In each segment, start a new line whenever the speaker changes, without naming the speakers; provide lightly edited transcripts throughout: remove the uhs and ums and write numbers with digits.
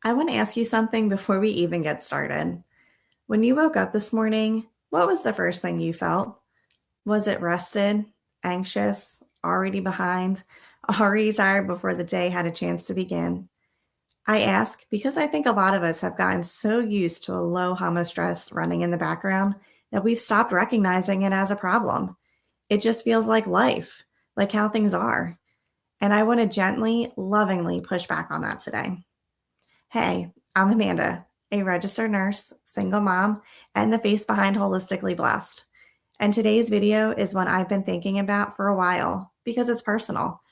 I want to ask you something before we even get started. When you woke up this morning, what was the first thing you felt? Was it rested, anxious, already behind, already tired before the day had a chance to begin? I ask because I think a lot of us have gotten so used to a low homo stress running in the background that we've stopped recognizing it as a problem. It just feels like life, like how things are. And I want to gently, lovingly push back on that today. Hey, I'm Amanda, a registered nurse, single mom, and the face behind Holistically Blessed. And today's video is one I've been thinking about for a while because it's personal.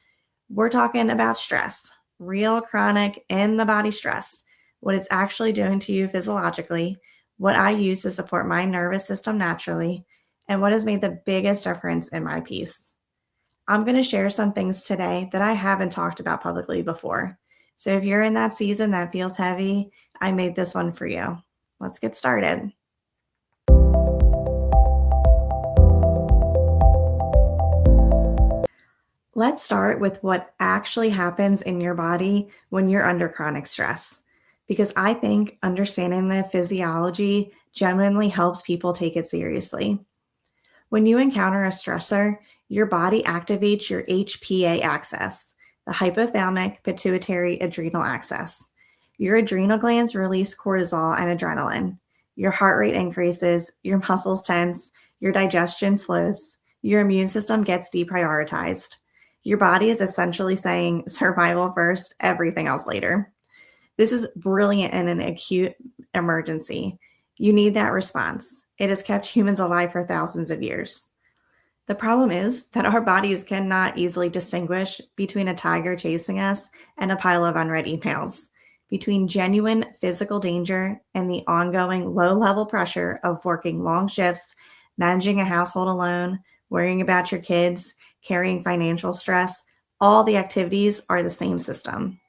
We're talking about stress, real chronic in the body stress, what it's actually doing to you physiologically, what I use to support my nervous system naturally, and what has made the biggest difference in my peace. I'm going to share some things today that I haven't talked about publicly before. So if you're in that season that feels heavy, I made this one for you. Let's get started. Let's start with what actually happens in your body when you're under chronic stress, because I think understanding the physiology genuinely helps people take it seriously. When you encounter a stressor, your body activates your HPA axis, the hypothalamic pituitary adrenal axis. Your adrenal glands release cortisol and adrenaline. Your heart rate increases, your muscles tense, your digestion slows, your immune system gets deprioritized. Your body is essentially saying survival first, everything else later. This is brilliant in an acute emergency. You need that response. It has kept humans alive for thousands of years. The problem is that our bodies cannot easily distinguish between a tiger chasing us and a pile of unread emails, between genuine physical danger and the ongoing low-level pressure of working long shifts, managing a household alone, worrying about your kids, carrying financial stress. All the activities are the same system.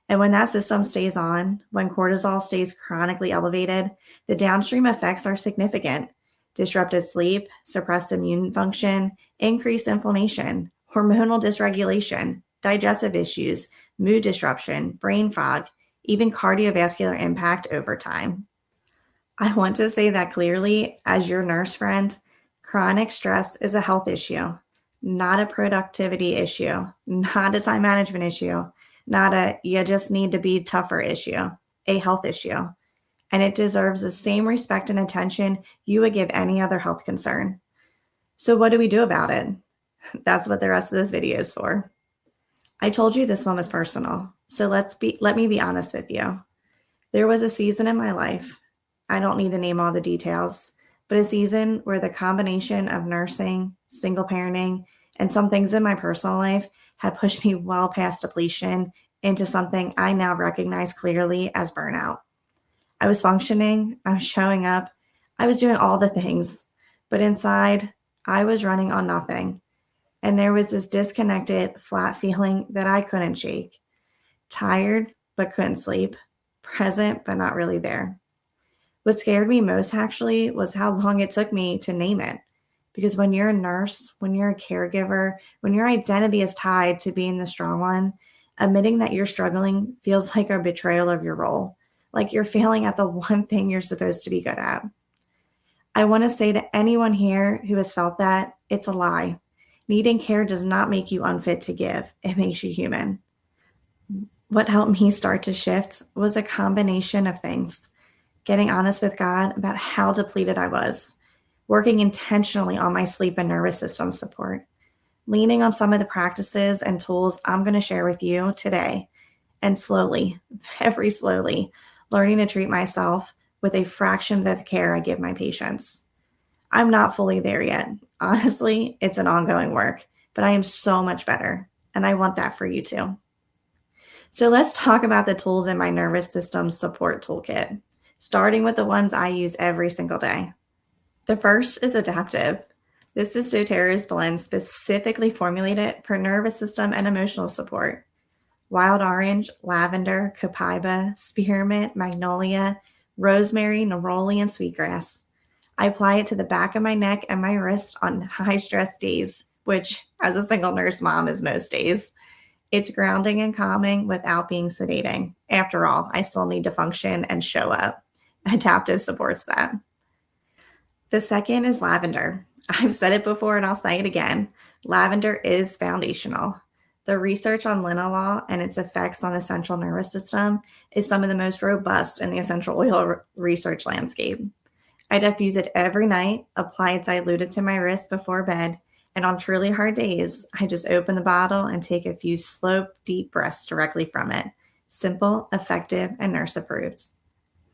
And when that system stays on, when cortisol stays chronically elevated, the downstream effects are significant. Disrupted sleep, suppressed immune function, increased inflammation, hormonal dysregulation, digestive issues, mood disruption, brain fog, even cardiovascular impact over time. I want to say that clearly as your nurse friend, chronic stress is a health issue, not a productivity issue, not a time management issue, not a you just need to be tougher issue, a health issue. And it deserves the same respect and attention you would give any other health concern. So what do we do about it? That's what the rest of this video is for. I told you this one was personal, so let me be honest with you. There was a season in my life, I don't need to name all the details, but a season where the combination of nursing, single parenting, and some things in my personal life had pushed me well past depletion into something I now recognize clearly as burnout. I was functioning, I was showing up, I was doing all the things, but inside, I was running on nothing. And there was this disconnected, flat feeling that I couldn't shake. Tired, but couldn't sleep. Present, but not really there. What scared me most actually was how long it took me to name it. Because when you're a nurse, when you're a caregiver, when your identity is tied to being the strong one, admitting that you're struggling feels like a betrayal of your role. Like you're failing at the one thing you're supposed to be good at. I want to say to anyone here who has felt that, it's a lie. Needing care does not make you unfit to give. It makes you human. What helped me start to shift was a combination of things. Getting honest with God about how depleted I was. Working intentionally on my sleep and nervous system support. Leaning on some of the practices and tools I'm going to share with you today. And slowly, very slowly, learning to treat myself with a fraction of the care I give my patients. I'm not fully there yet. Honestly, it's an ongoing work, but I am so much better, and I want that for you too. So let's talk about the tools in my nervous system support toolkit, starting with the ones I use every single day. The first is adaptive. This is doTERRA's blend specifically formulated for nervous system and emotional support. Wild orange, lavender, copaiba, spearmint, magnolia, rosemary, neroli, and sweetgrass. I apply it to the back of my neck and my wrist on high stress days, which as a single nurse mom is most days. It's grounding and calming without being sedating. After all, I still need to function and show up. Adaptive supports that. The second is lavender. I've said it before and I'll say it again. Lavender is foundational. The research on linalool and its effects on the central nervous system is some of the most robust in the essential oil research landscape. I diffuse it every night, apply it diluted to my wrist before bed, and on truly hard days, I just open the bottle and take a few slow, deep breaths directly from it. Simple, effective, and nurse approved.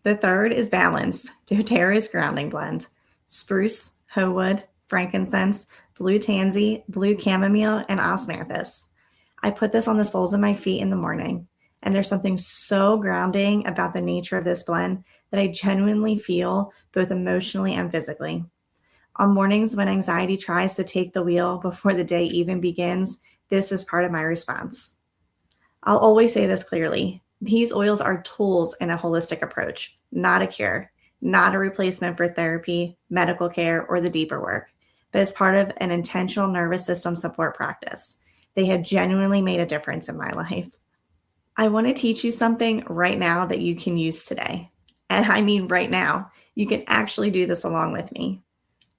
The third is balance. doTERRA's grounding blend. Spruce, hoewood, frankincense, blue tansy, blue chamomile, and osmanthus. I put this on the soles of my feet in the morning, and there's something so grounding about the nature of this blend that I genuinely feel both emotionally and physically. On mornings when anxiety tries to take the wheel before the day even begins, this is part of my response. I'll always say this clearly. These oils are tools in a holistic approach, not a cure, not a replacement for therapy, medical care, or the deeper work, but as part of an intentional nervous system support practice. They have genuinely made a difference in my life. I want to teach you something right now that you can use today. And I mean right now. You can actually do this along with me.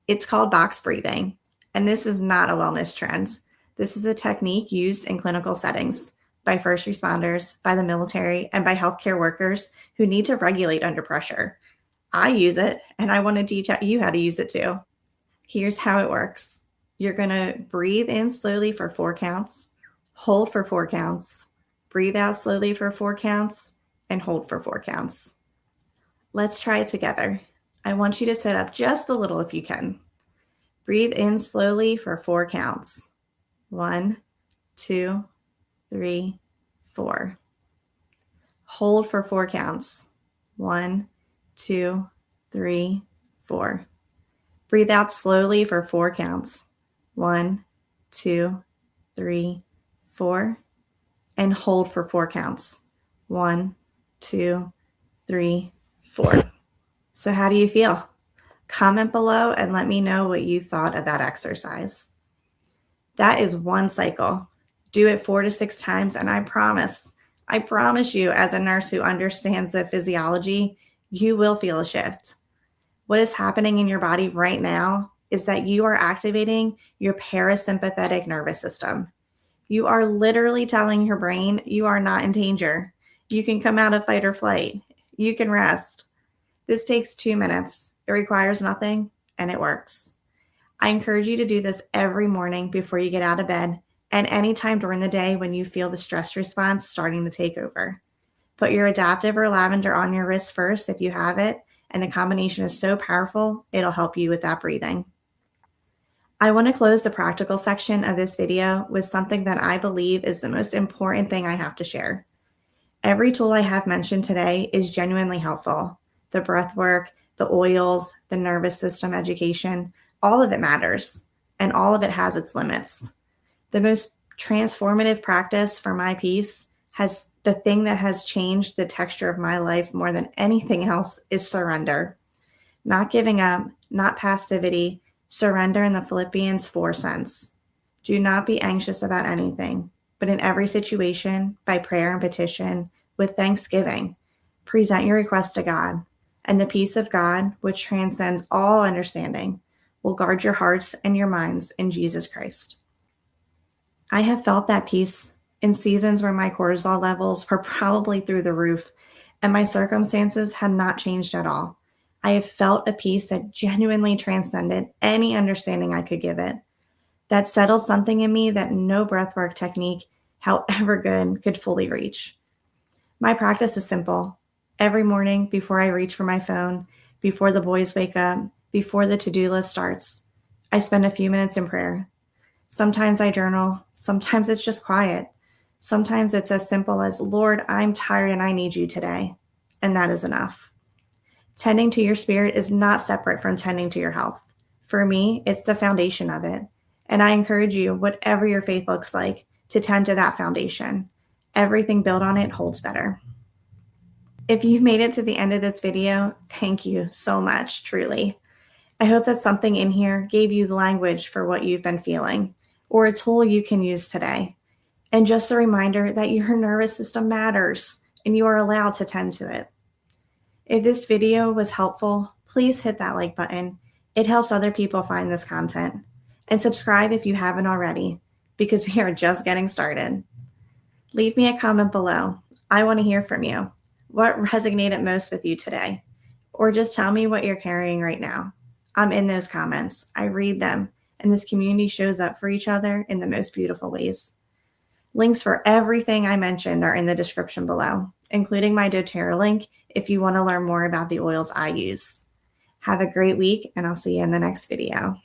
It's called box breathing, and this is not a wellness trend. This is a technique used in clinical settings by first responders, by the military, and by healthcare workers who need to regulate under pressure. I use it, and I want to teach you how to use it too. Here's how it works. You're going to breathe in slowly for 4 counts, hold for 4 counts, breathe out slowly for 4 counts, and hold for 4 counts. Let's try it together. I want you to sit up just a little if you can. Breathe in slowly for 4 counts. 1, 2, 3, 4. Hold for 4 counts. 1, 2, 3, 4. Breathe out slowly for 4 counts. 1, 2, 3, 4. And hold for 4 counts. 1, 2, 3, 4. So how do you feel? Comment below and let me know what you thought of that exercise. That is 1 cycle. Do it 4 to 6 times, and I promise you, as a nurse who understands the physiology, you will feel a shift. What is happening in your body right now is that you are activating your parasympathetic nervous system. You are literally telling your brain you are not in danger. You can come out of fight or flight. You can rest. This takes 2 minutes. It requires nothing, and it works. I encourage you to do this every morning before you get out of bed and anytime during the day when you feel the stress response starting to take over. Put your adaptive or lavender on your wrist first if you have it, and the combination is so powerful, it'll help you with that breathing. I want to close the practical section of this video with something that I believe is the most important thing I have to share. Every tool I have mentioned today is genuinely helpful. The breath work, the oils, the nervous system education, all of it matters, and all of it has its limits. The most transformative practice for my piece has the thing that has changed the texture of my life more than anything else is surrender. Not giving up, not passivity, surrender in the Philippians 4 sense. Do not be anxious about anything, but in every situation, by prayer and petition, with thanksgiving, present your request to God. And the peace of God, which transcends all understanding, will guard your hearts and your minds in Jesus Christ. I have felt that peace in seasons where my cortisol levels were probably through the roof and my circumstances had not changed at all. I have felt a peace that genuinely transcended any understanding I could give it, that settled something in me that no breathwork technique, however good, could fully reach. My practice is simple. Every morning before I reach for my phone, before the boys wake up, before the to-do list starts, I spend a few minutes in prayer. Sometimes I journal. Sometimes it's just quiet. Sometimes it's as simple as, Lord, I'm tired and I need you today. And that is enough. Tending to your spirit is not separate from tending to your health. For me, it's the foundation of it. And I encourage you, whatever your faith looks like, to tend to that foundation. Everything built on it holds better. If you've made it to the end of this video, thank you so much, truly. I hope that something in here gave you the language for what you've been feeling, or a tool you can use today. And just a reminder that your nervous system matters and you are allowed to tend to it. If this video was helpful, please hit that like button. It helps other people find this content. And subscribe if you haven't already, because we are just getting started. Leave me a comment below. I want to hear from you. What resonated most with you today? Or just tell me what you're carrying right now. I'm in those comments. I read them, and this community shows up for each other in the most beautiful ways. Links for everything I mentioned are in the description below, including my doTERRA link if you want to learn more about the oils I use. Have a great week, and I'll see you in the next video.